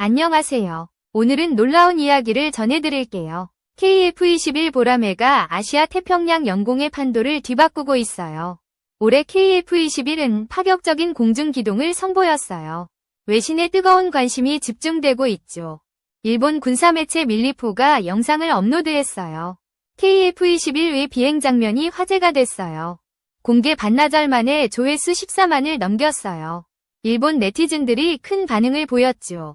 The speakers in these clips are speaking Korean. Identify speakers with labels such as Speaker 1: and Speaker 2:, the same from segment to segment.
Speaker 1: 안녕하세요. 오늘은 놀라운 이야기를 전해드릴게요. KF-21 보라매가 아시아 태평양 영공의 판도를 뒤바꾸고 있어요. 올해 KF-21은 파격적인 공중기동을 선보였어요. 외신의 뜨거운 관심이 집중되고 있죠. 일본 군사매체 밀리포가 영상을 업로드했어요. KF-21의 비행 장면이 화제가 됐어요. 공개 반나절 만에 조회수 14만을 넘겼어요. 일본 네티즌들이 큰 반응을 보였죠.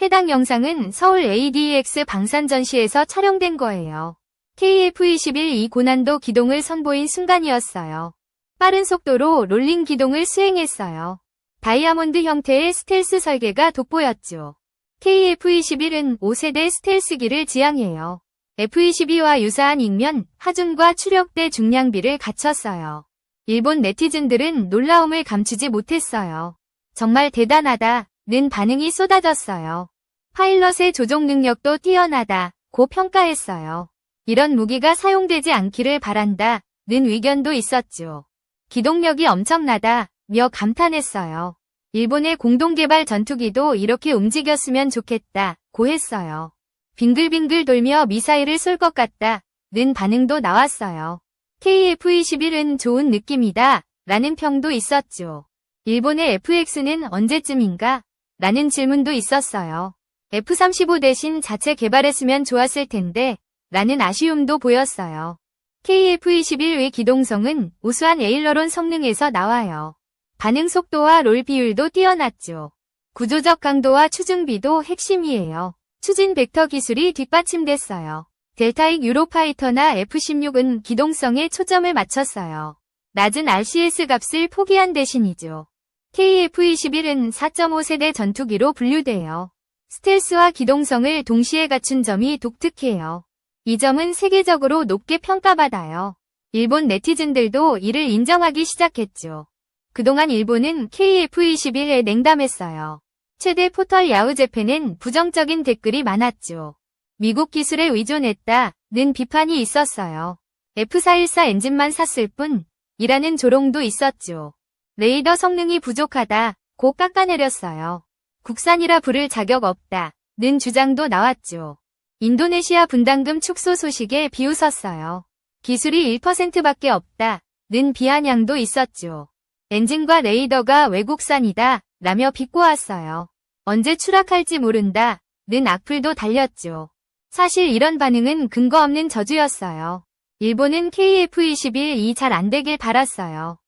Speaker 1: 해당 영상은 서울 ADX 방산 전시에서 촬영된 거예요. KF-21 이 고난도 기동을 선보인 순간이었어요. 빠른 속도로 롤링 기동을 수행했어요. 다이아몬드 형태의 스텔스 설계가 돋보였죠. KF-21은 5세대 스텔스기를 지향해요. F-22와 유사한 익면, 하중과 추력대 중량비를 갖췄어요. 일본 네티즌들은 놀라움을 감추지 못했어요. 정말 대단하다. 는 반응이 쏟아졌어요. 파일럿의 조종 능력도 뛰어나다. 고 평가했어요. 이런 무기가 사용되지 않기를 바란다. 는 의견도 있었죠. 기동력이 엄청나다. 며 감탄했어요. 일본의 공동개발 전투기도 이렇게 움직였으면 좋겠다. 고 했어요. 빙글빙글 돌며 미사일을 쏠 것 같다. 는 반응도 나왔어요. KF-21은 좋은 느낌이다. 라는 평도 있었죠. 일본의 FX는 언제쯤인가? 라는 질문도 있었어요. F-35 대신 자체 개발했으면 좋았을 텐데 라는 아쉬움도 보였어요. KF-21의 기동성은 우수한 에일러론 성능에서 나와요. 반응 속도와 롤 비율도 뛰어났죠. 구조적 강도와 추중비도 핵심이에요. 추진 벡터 기술이 뒷받침됐어요. 델타익 유로파이터나 F-16은 기동성에 초점을 맞췄어요. 낮은 RCS 값을 포기한 대신이죠. KF-21은 4.5세대 전투기로 분류돼요. 스텔스와 기동성을 동시에 갖춘 점이 독특해요. 이 점은 세계적으로 높게 평가받아요. 일본 네티즌들도 이를 인정하기 시작했죠. 그동안 일본은 KF-21에 냉담했어요. 최대 포털 야후재팬엔 부정적인 댓글이 많았죠. 미국 기술에 의존했다는 비판이 있었어요. F414 엔진만 샀을 뿐 이라는 조롱도 있었죠. 레이더 성능이 부족하다. 고 깎아내렸어요. 국산이라 부를 자격 없다. 는 주장도 나왔죠. 인도네시아 분담금 축소 소식에 비웃었어요. 기술이 1%밖에 없다. 는 비아냥도 있었죠. 엔진과 레이더가 외국산이다. 라며 비꼬았어요. 언제 추락할지 모른다. 는 악플도 달렸죠. 사실 이런 반응은 근거 없는 저주였어요. 일본은 KF-21이 잘 안되길 바랐어요.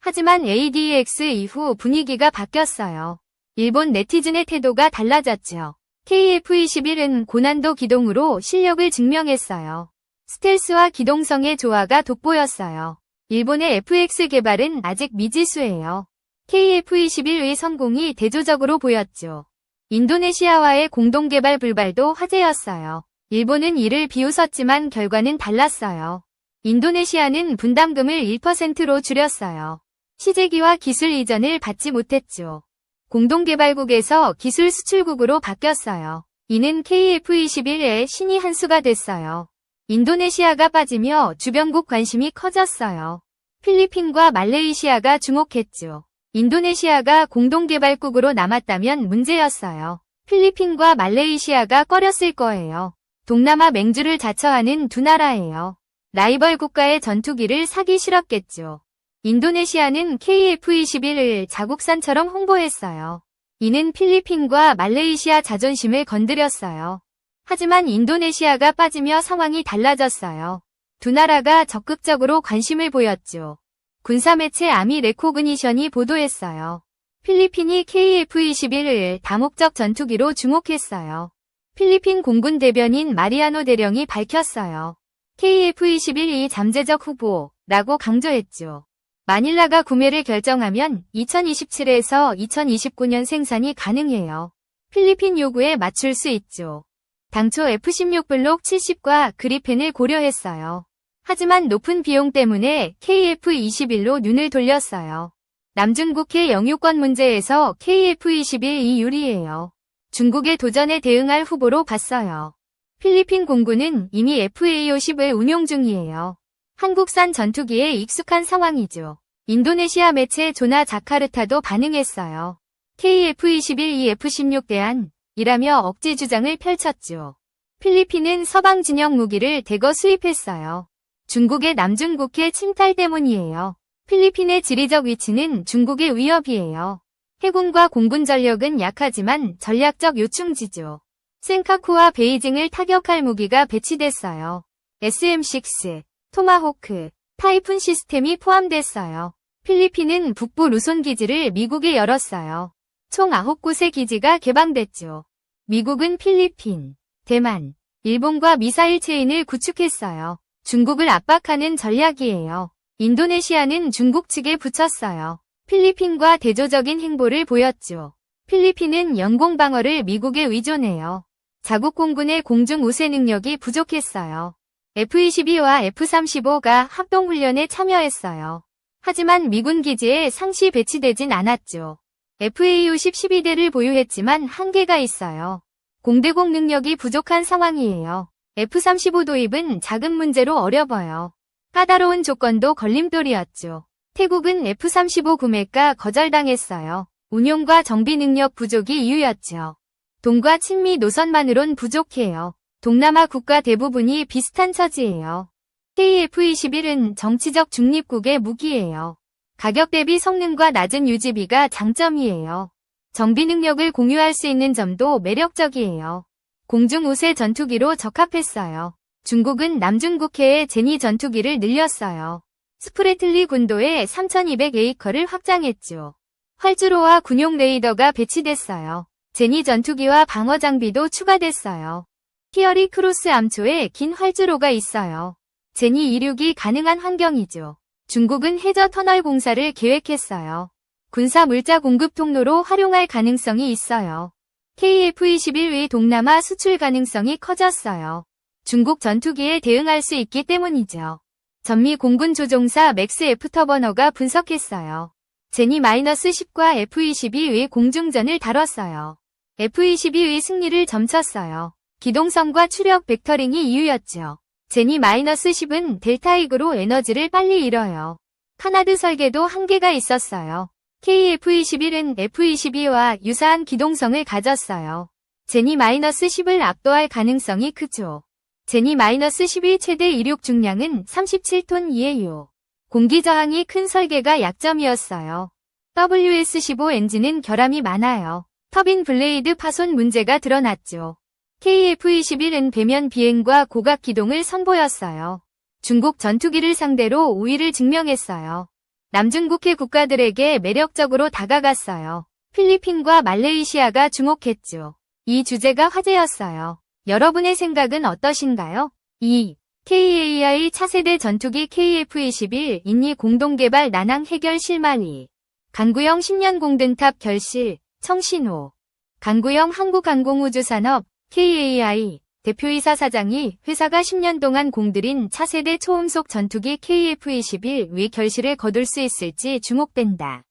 Speaker 1: 하지만 ADX 이후 분위기가 바뀌었어요. 일본 네티즌의 태도가 달라졌죠. KF-21은 고난도 기동으로 실력을 증명했어요. 스텔스와 기동성의 조화가 돋보였어요. 일본의 FX 개발은 아직 미지수예요. KF-21의 성공이 대조적으로 보였죠. 인도네시아와의 공동개발 불발도 화제였어요. 일본은 이를 비웃었지만 결과는 달랐어요. 인도네시아는 분담금을 1%로 줄였어요. 시제기와 기술 이전을 받지 못했죠. 공동개발국에서 기술 수출국으로 바뀌었어요. 이는 KF-21의 신이 한 수가 됐어요. 인도네시아가 빠지며 주변국 관심이 커졌어요. 필리핀과 말레이시아가 주목했죠. 인도네시아가 공동개발국으로 남았다면 문제였어요. 필리핀과 말레이시아가 꺼렸을 거예요. 동남아 맹주를 자처하는 두 나라예요. 라이벌 국가의 전투기를 사기 싫었겠죠. 인도네시아는 KF-21을 자국산처럼 홍보했어요. 이는 필리핀과 말레이시아 자존심을 건드렸어요. 하지만 인도네시아가 빠지며 상황이 달라졌어요. 두 나라가 적극적으로 관심을 보였죠. 군사매체 아미 레코그니션이 보도했어요. 필리핀이 KF-21을 다목적 전투기로 주목했어요. 필리핀 공군 대변인 마리아노 대령이 밝혔어요. KF-21이 잠재적 후보라고 강조했죠. 마닐라가 구매를 결정하면 2027에서 2029년 생산이 가능해요. 필리핀 요구에 맞출 수 있죠. 당초 F-16 블록 70과 그리펜을 고려했어요. 하지만 높은 비용 때문에 KF-21로 눈을 돌렸어요. 남중국해 영유권 문제에서 KF-21이 유리해요. 중국의 도전에 대응할 후보로 봤어요. 필리핀 공군은 이미 FA-50을 운용 중이에요. 한국산 전투기에 익숙한 상황이죠. 인도네시아 매체 조나 자카르타도 반응했어요. KF-21이 F-16 대한 이라며 억지 주장을 펼쳤죠. 필리핀은 서방 진영 무기를 대거 수입했어요. 중국의 남중국해 침탈 때문이에요. 필리핀의 지리적 위치는 중국의 위협이에요. 해군과 공군 전력은 약하지만 전략적 요충지죠. 센카쿠와 베이징을 타격할 무기가 배치됐어요. SM-6, 토마호크, 타이푼 시스템이 포함됐어요. 필리핀은 북부 루손 기지를 미국에 열었어요. 총 9곳의 기지가 개방됐죠. 미국은 필리핀, 대만, 일본과 미사일 체인을 구축했어요. 중국을 압박하는 전략이에요. 인도네시아는 중국 측에 붙였어요. 필리핀과 대조적인 행보를 보였죠. 필리핀은 영공 방어를 미국에 의존해요. 자국 공군의 공중 우세 능력이 부족했어요. F-22와 F-35가 합동훈련에 참여했어요. 하지만 미군 기지에 상시 배치되진 않았죠. FAU-10 12대를 보유했지만 한계가 있어요. 공대공 능력이 부족한 상황이에요. F-35 도입은 자금 문제로 어려워요. 까다로운 조건도 걸림돌이었죠. 태국은 F-35 구매가 거절당했어요. 운용과 정비 능력 부족이 이유였죠. 동과 친미 노선만으론 부족해요. 동남아 국가 대부분이 비슷한 처지예요. KF-21은 정치적 중립국의 무기예요. 가격 대비 성능과 낮은 유지비가 장점이에요. 정비 능력을 공유할 수 있는 점도 매력적이에요. 공중 우세 전투기로 적합했어요. 중국은 남중국해에 제니 전투기를 늘렸어요. 스프래틀리 군도에 3200에이커를 확장했죠. 활주로와 군용 레이더가 배치됐어요. 제니 전투기와 방어 장비도 추가됐어요. 피어리 크로스 암초에 긴 활주로가 있어요. 제니 이륙이 가능한 환경이죠. 중국은 해저 터널 공사를 계획했어요. 군사 물자 공급 통로로 활용할 가능성이 있어요. KF-21의 동남아 수출 가능성이 커졌어요. 중국 전투기에 대응할 수 있기 때문이죠. 전미 공군 조종사 맥스 애프터버너가 분석했어요. 제니-10과 F-22의 공중전을 다뤘어요. F-22의 승리를 점쳤어요. 기동성과 추력 벡터링이 이유였죠. 제니-10은 델타익으로 에너지를 빨리 잃어요. 카나드 설계도 한계가 있었어요. KF-21은 F-22와 유사한 기동성을 가졌어요. 제니-10을 압도할 가능성이 크죠. 제니-10의 최대 이륙 중량은 37톤 이에요. 공기 저항이 큰 설계가 약점이었어요. WS-15 엔진은 결함이 많아요. 터빈 블레이드 파손 문제가 드러났죠. KF-21은 배면 비행과 고각 기동을 선보였어요. 중국 전투기를 상대로 우위를 증명했어요. 남중국해 국가들에게 매력적으로 다가갔어요. 필리핀과 말레이시아가 주목했죠. 이 주제가 화제였어요. 여러분의 생각은 어떠신가요? 2. KAI 차세대 전투기 KF-21 인니 공동개발 난항 해결 실마리. 강구영 10년 공든탑 결실, 청신호. 강구영 한국항공우주산업 KAI 대표이사 사장이 회사가 10년 동안 공들인 차세대 초음속 전투기 KF-21의 결실을 거둘 수 있을지 주목된다.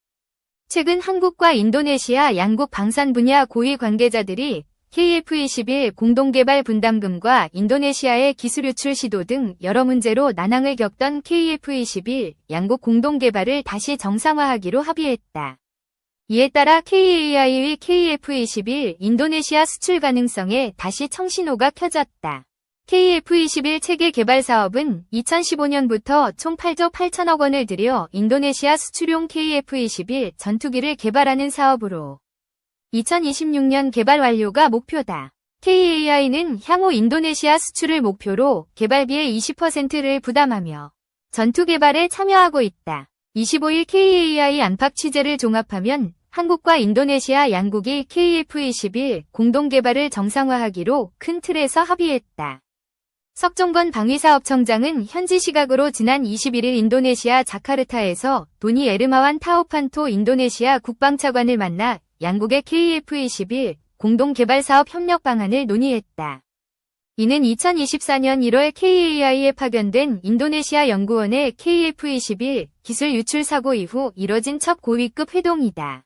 Speaker 1: 최근 한국과 인도네시아 양국 방산 분야 고위 관계자들이 KF-21 공동개발 분담금과 인도네시아의 기술 유출 시도 등 여러 문제로 난항을 겪던 KF-21 양국 공동개발을 다시 정상화하기로 합의했다. 이에 따라 KAI의 KF-21 인도네시아 수출 가능성에 다시 청신호가 켜졌다. KF-21 체계 개발 사업은 2015년부터 총 8조 8천억 원을 들여 인도네시아 수출용 KF-21 전투기를 개발하는 사업으로 2026년 개발 완료가 목표다. KAI는 향후 인도네시아 수출을 목표로 개발비의 20%를 부담하며 전투 개발에 참여하고 있다. 25일 KAI 안팎 취재를 종합하면 한국과 인도네시아 양국이 KF-21 공동개발을 정상화하기로 큰 틀에서 합의했다. 석종건 방위사업청장은 현지 시각으로 지난 21일 인도네시아 자카르타에서 도니 에르마완 타오판토 인도네시아 국방차관을 만나 양국의 KF-21 공동개발사업 협력 방안을 논의했다. 이는 2024년 1월 KAI에 파견된 인도네시아 연구원의 KF-21 기술 유출 사고 이후 이뤄진 첫 고위급 회동이다.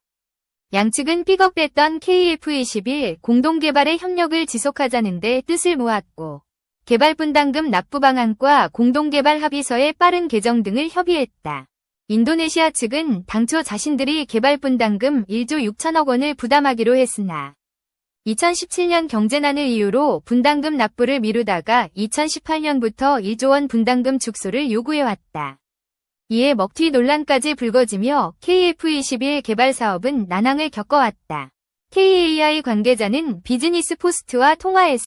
Speaker 1: 양측은 삐걱댔던 KF-21 공동개발의 협력을 지속하자는 데 뜻을 모았고 개발 분담금 납부 방안과 공동개발 합의서의 빠른 개정 등을 협의했다. 인도네시아 측은 당초 자신들이 개발 분담금 1조 6천억 원을 부담하기로 했으나 2017년 경제난을 이유로 분담금 납부를 미루다가 2018년부터 1조 원 분담금 축소를 요구해왔다. 이에 먹튀 논란까지 불거지며 KF21 개발 사업은 난항을 겪어왔다. KAI 관계자는 비즈니스 포스트와 통화에서